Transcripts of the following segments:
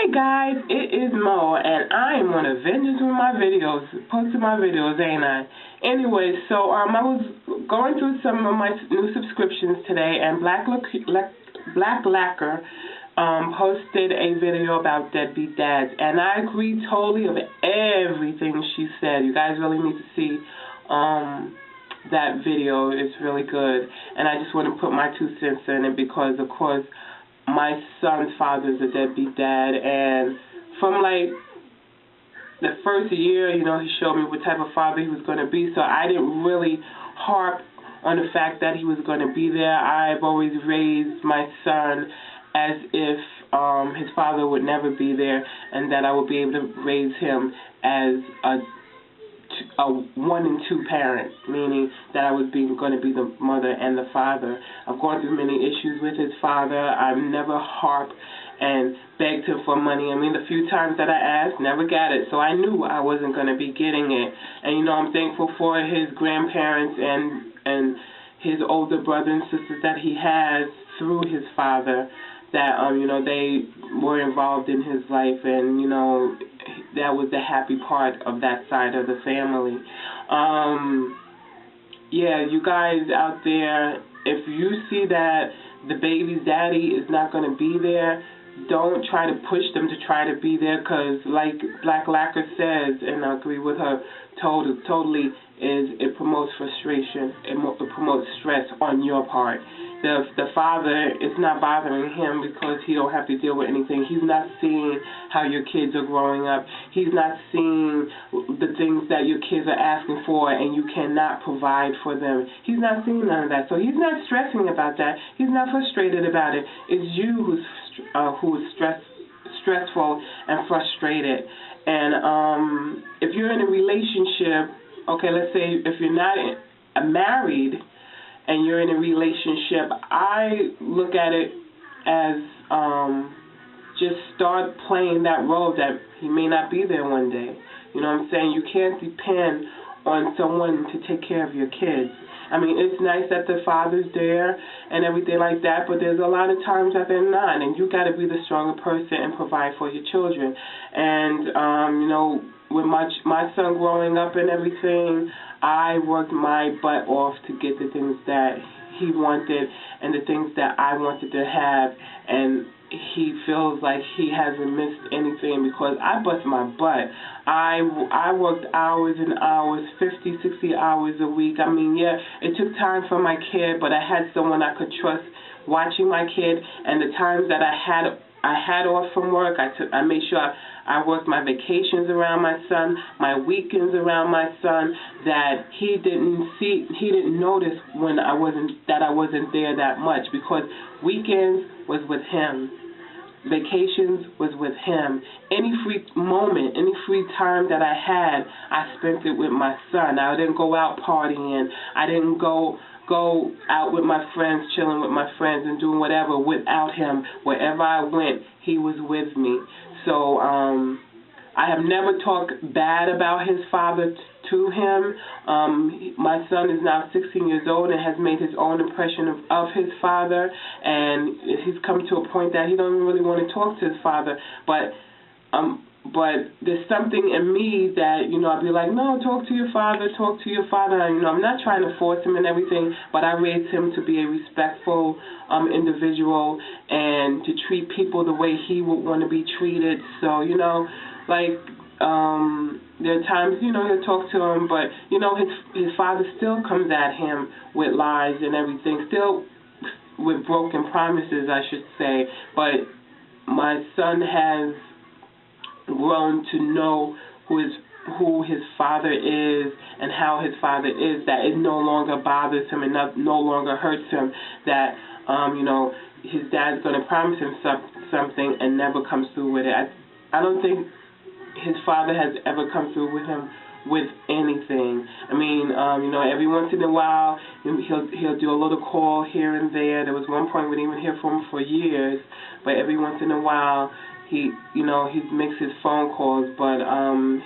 Hey guys, it is Mo, and I am on a vengeance with my videos, posting my videos, ain't I? Anyway, so I was going through some of my new subscriptions today, and blklacquer posted a video about deadbeat dads, and I agree totally with everything she said. You guys really need to see that video. It's really good, and I just want to put my 2 cents in it because, of course, my son's father is a deadbeat dad, and from like the first year, he showed me what type of father he was going to be, so I didn't really harp on the fact that he was going to be there. I've always raised my son as if his father would never be there, and that I would be able to raise him as a 1 and 2 parent, meaning that I was going to be the mother and the father. I've gone through many issues with his father. I've never harped and begged him for money. I mean, the few times that I asked, never got it. So I knew I wasn't going to be getting it. And, I'm thankful for his grandparents and his older brothers and sisters that he has through his father, that, they were involved in his life, and, that was the happy part of that side of the family. Yeah, you guys out there, if you see that the baby's daddy is not going to be there, don't try to push them to try to be there, because like blklacquer says, and I agree with her totally, is it promotes frustration, it promotes stress on your part. The father, it's not bothering him because he don't have to deal with anything. He's not seeing how your kids are growing up. He's not seeing the things that your kids are asking for and you cannot provide for them. He's not seeing none of that. So he's not stressing about that. He's not frustrated about it. It's you who is stressful and frustrated. And if you're in a relationship, okay, let's say if you're not married and you're in a relationship, I look at it as just start playing that role that he may not be there one day. You know what I'm saying? You can't depend on someone to take care of your kids. I mean, it's nice that the father's there and everything like that, but there's a lot of times that they're not, and you got to be the stronger person and provide for your children. And, with my son growing up and everything, I worked my butt off to get the things that he wanted and the things that I wanted to have, and he feels like he hasn't missed anything because I bust my butt. I worked hours and hours, 50, 60 hours a week. I mean, yeah, it took time for my kid, but I had someone I could trust watching my kid, and the times that I had off from work, I made sure I worked my vacations around my son, my weekends around my son, that he didn't notice when I wasn't there that much, because weekends was with him. Vacations was with him. Any free moment, any free time that I had, I spent it with my son. I didn't go out partying. I didn't go out with my friends, chilling with my friends and doing whatever without him. Wherever I went, he was with me. So I have never talked bad about his father to him. My son is now 16 years old and has made his own impression of his father, and he's come to a point that he don't really want to talk to his father. But there's something in me that, I'll be like, no, talk to your father. And, I'm not trying to force him and everything, but I raised him to be a respectful individual and to treat people the way he would want to be treated. So, there are times, he'll talk to him, but, his father still comes at him with lies and everything, still with broken promises, I should say. But my son has grown to know who his father is and how his father is, that it no longer bothers him and no longer hurts him, that, his dad's going to promise him something and never comes through with it. I don't think his father has ever come through with him with anything. I mean, every once in a while, he'll do a little call here and there. There was one point we didn't even hear from him for years, but every once in a while, he makes his phone calls, but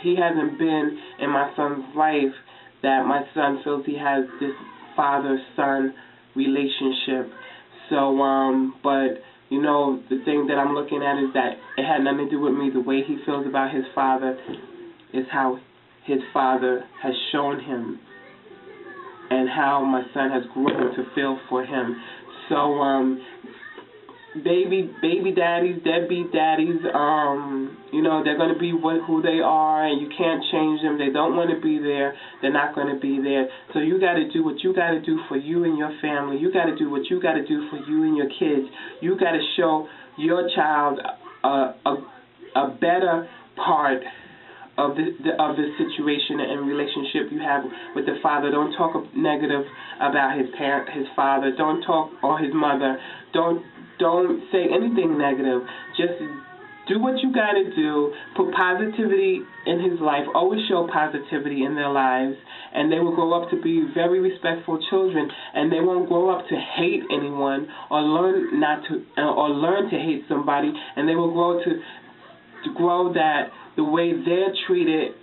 he hasn't been in my son's life that my son feels he has this father-son relationship. So, but you know, the thing that I'm looking at is that it had nothing to do with me. The way he feels about his father is how his father has shown him, and how my son has grown to feel for him. So, baby daddies, deadbeat daddies, you know, they're going to be who they are, and you can't change them. They don't want to be there. They're not going to be there. So you got to do what you got to do for you and your family. You got to do what you got to do for you and your kids. You got to show your child a better part of the situation and relationship you have with the father. Don't talk negative about his father. Don't talk, or his mother. Don't say anything negative. Just do what you got to do. Put positivity in his life. Always show positivity in their lives, and they will grow up to be very respectful children. And they won't grow up to hate anyone or learn to hate somebody. And they will grow to grow that the way they're treated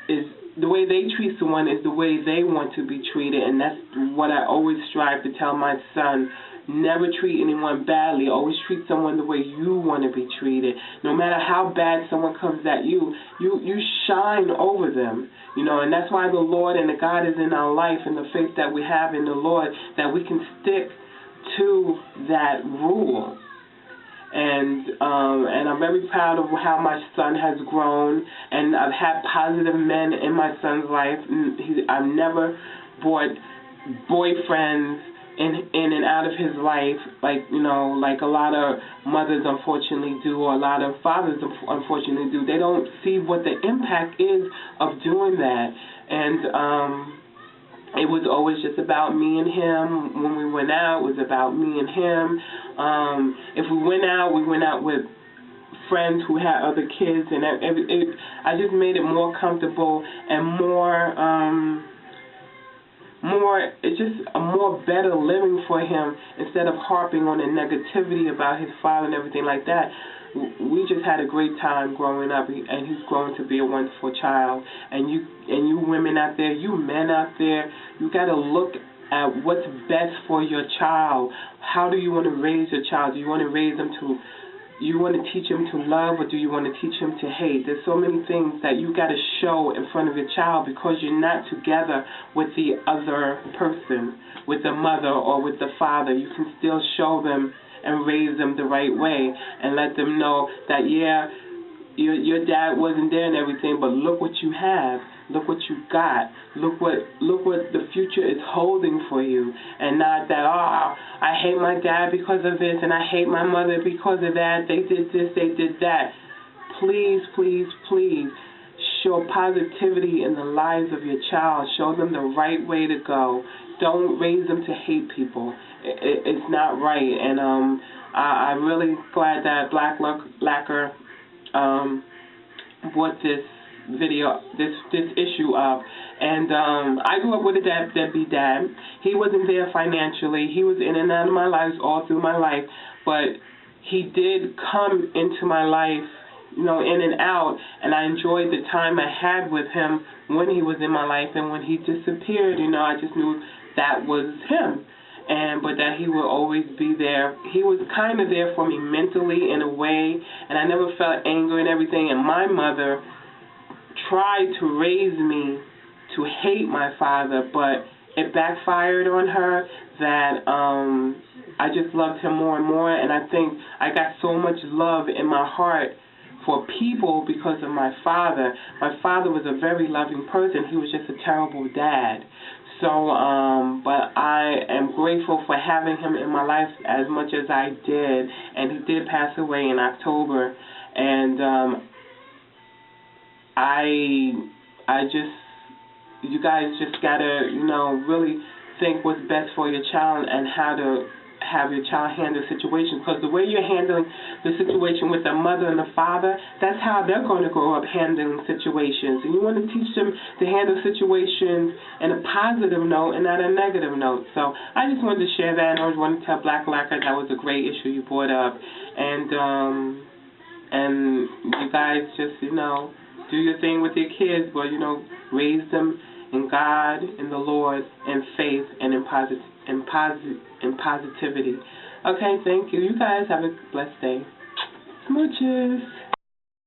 is the way they treat someone is the way they want to be treated. And that's what I always strive to tell my son. Never treat anyone badly. Always treat someone the way you want to be treated. No matter how bad someone comes at you, you shine over them. You know, and that's why the Lord and the God is in our life, and the faith that we have in the Lord, that we can stick to that rule. And I'm very proud of how my son has grown, and I've had positive men in my son's life. I've never brought boyfriends in and out of his life, like a lot of mothers unfortunately do, or a lot of fathers unfortunately do. They don't see what the impact is of doing that, and it was always just about me and him. When we went out, it was about me and him. If we went out with friends who had other kids, and I just made it more comfortable and it's just a more better living for him, instead of harping on the negativity about his father and everything like that. We just had a great time growing up, and he's grown to be a wonderful child. And you women out there, you men out there, you got to look at what's best for your child. How do you want to raise your child? Do you want to raise them you want to teach him to love, or do you want to teach him to hate? There's so many things that you got to show in front of your child, because you're not together with the other person, with the mother or with the father. You can still show them and raise them the right way, and let them know that, yeah, your dad wasn't there and everything, but look what you have. Look what you got. Look what the future is holding for you. And not that, I hate my dad because of this, and I hate my mother because of that. They did this, they did that. Please, please, please show positivity in the lives of your child. Show them the right way to go. Don't raise them to hate people. It's not right. And I'm really glad that blklacquer brought this video, this issue up. And I grew up with a deadbeat dad. He wasn't there financially. He was in and out of my life all through my life, but he did come into my life, in and out, and I enjoyed the time I had with him when he was in my life. And when he disappeared, I just knew that was him, but that he would always be there. He was kind of there for me mentally in a way, and I never felt anger and everything. And my mother tried to raise me to hate my father, but it backfired on her, that I just loved him more and more. And I think I got so much love in my heart for people because of my father. My father was a very loving person. He was just a terrible dad. So, but I am grateful for having him in my life as much as I did. And he did pass away in October. And you guys just gotta, really think what's best for your child and how to have your child handle situations. Because the way you're handling the situation with the mother and the father, that's how they're going to grow up handling situations. And you want to teach them to handle situations in a positive note and not a negative note. So I just wanted to share that, and I wanted to tell blklacquer that was a great issue you brought up. And you guys just, do your thing with your kids, but, raise them in God, in the Lord, in faith, and in and positivity. Okay, thank you. You guys have a blessed day. Smooches.